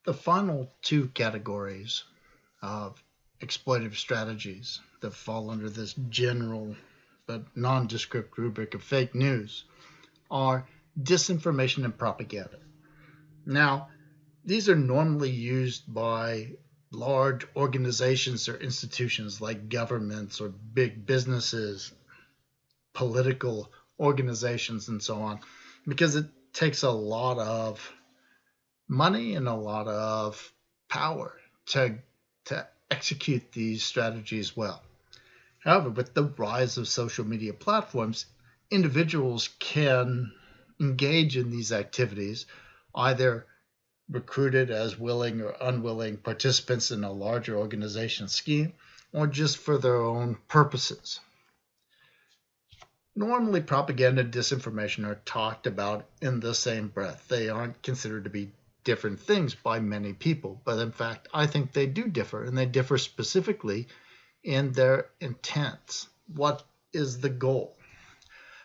The final two categories of exploitative strategies that fall under this general but nondescript rubric of fake news are disinformation and propaganda. Now, these are normally used by large organizations or institutions like governments or big businesses, political organizations, and so on, because it takes a lot of money and a lot of power to execute these strategies well. However, with the rise of social media platforms, individuals can engage in these activities either recruited as willing or unwilling participants in a larger organization scheme or just for their own purposes. Normally, propaganda and disinformation are talked about in the same breath. They aren't considered to be different things by many people, but in fact, I think they do differ, and they differ specifically in their intents. What is the goal?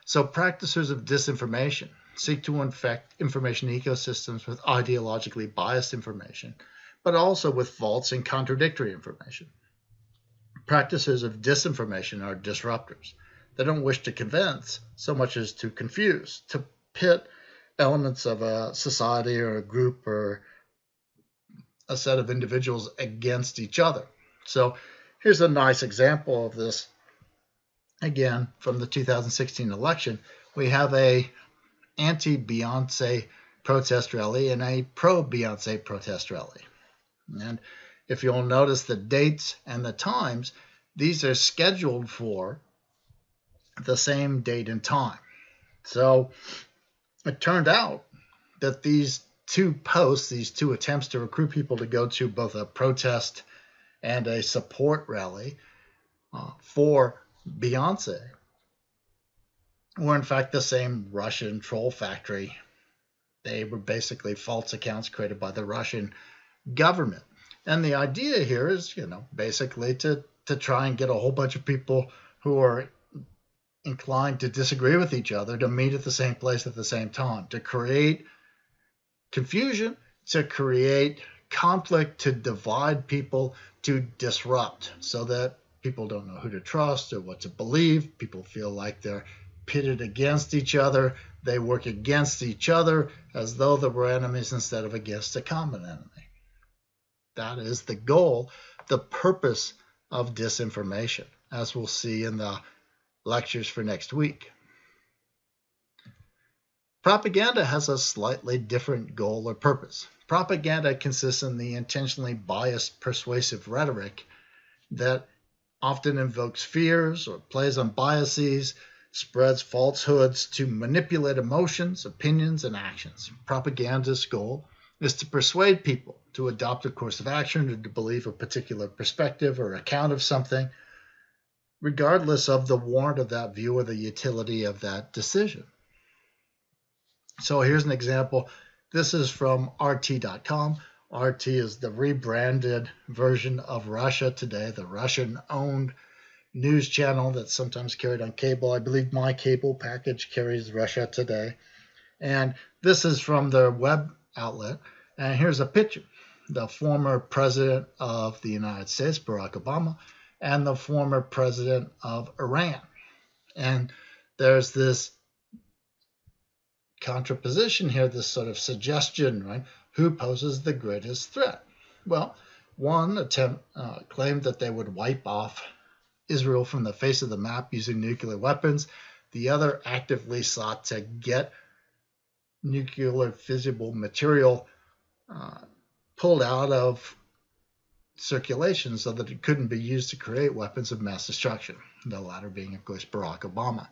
So, practitioners of disinformation seek to infect information ecosystems with ideologically biased information, but also with false and contradictory information. Practitioners of disinformation are disruptors. They don't wish to convince so much as to confuse, to pit elements of a society or a group or a set of individuals against each other. So here's a nice example of this. Again, from the 2016 election, we have a anti-Beyonce protest rally and a pro-Beyonce protest rally. And if you'll notice the dates and the times, these are scheduled for the same date and time. So it turned out that these two posts, these two attempts to recruit people to go to both a protest and a support rally for Beyonce were in fact the same Russian troll factory. They were basically false accounts created by the Russian government. And the idea here is, basically to try and get a whole bunch of people who are inclined to disagree with each other to meet at the same place at the same time, to create confusion, to create conflict, to divide people, to disrupt so that people don't know who to trust or what to believe. People feel like they're pitted against each other. They work against each other as though they were enemies instead of against a common enemy. That is the goal, the purpose of disinformation, as we'll see in the lectures for next week. Propaganda has a slightly different goal or purpose. Propaganda consists in the intentionally biased persuasive rhetoric that often invokes fears or plays on biases, spreads falsehoods to manipulate emotions, opinions, and actions. Propaganda's goal is to persuade people to adopt a course of action or to believe a particular perspective or account of something, regardless of the warrant of that view or the utility of that decision. So here's an example. This is from RT.com. RT is the rebranded version of Russia Today, the Russian-owned news channel that's sometimes carried on cable. I believe my cable package carries Russia Today. And this is from their web outlet. And here's a picture. The former president of the United States, Barack Obama, and the former president of Iran. And there's this contraposition here, this sort of suggestion, right? Who poses the greatest threat? Well, one attempt claimed that they would wipe off Israel from the face of the map using nuclear weapons. The other actively sought to get nuclear fissible material pulled out of circulation so that it couldn't be used to create weapons of mass destruction, the latter being, of course, Barack Obama.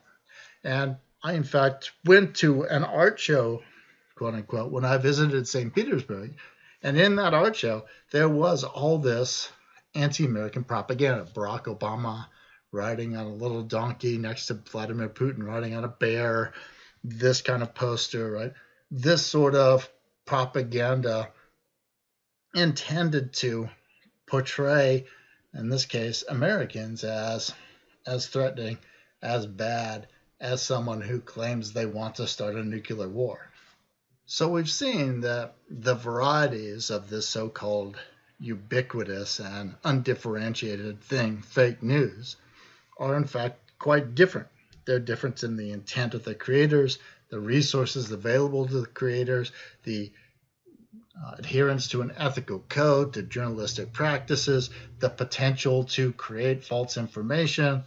And I, in fact, went to an art show, quote unquote, when I visited St. Petersburg. And in that art show, there was all this anti-American propaganda. Barack Obama riding on a little donkey next to Vladimir Putin riding on a bear, this kind of poster, right? This sort of propaganda intended to portray, in this case, Americans as threatening, as bad, as someone who claims they want to start a nuclear war. So we've seen that the varieties of this so-called ubiquitous and undifferentiated thing, fake news, are in fact quite different. They're different in the intent of the creators, the resources available to the creators, the adherence to an ethical code, to journalistic practices, the potential to create false information.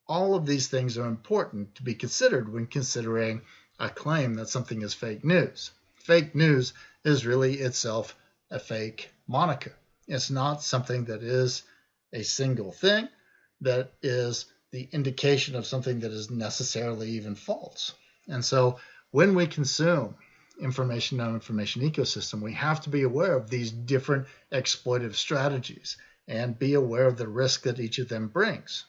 All of these things are important to be considered when considering a claim that something is fake news. Fake news is really itself a fake moniker. It's not something that is a single thing that is the indication of something that is necessarily even false. And so when we consume information on information ecosystem, we have to be aware of these different exploitive strategies and be aware of the risk that each of them brings.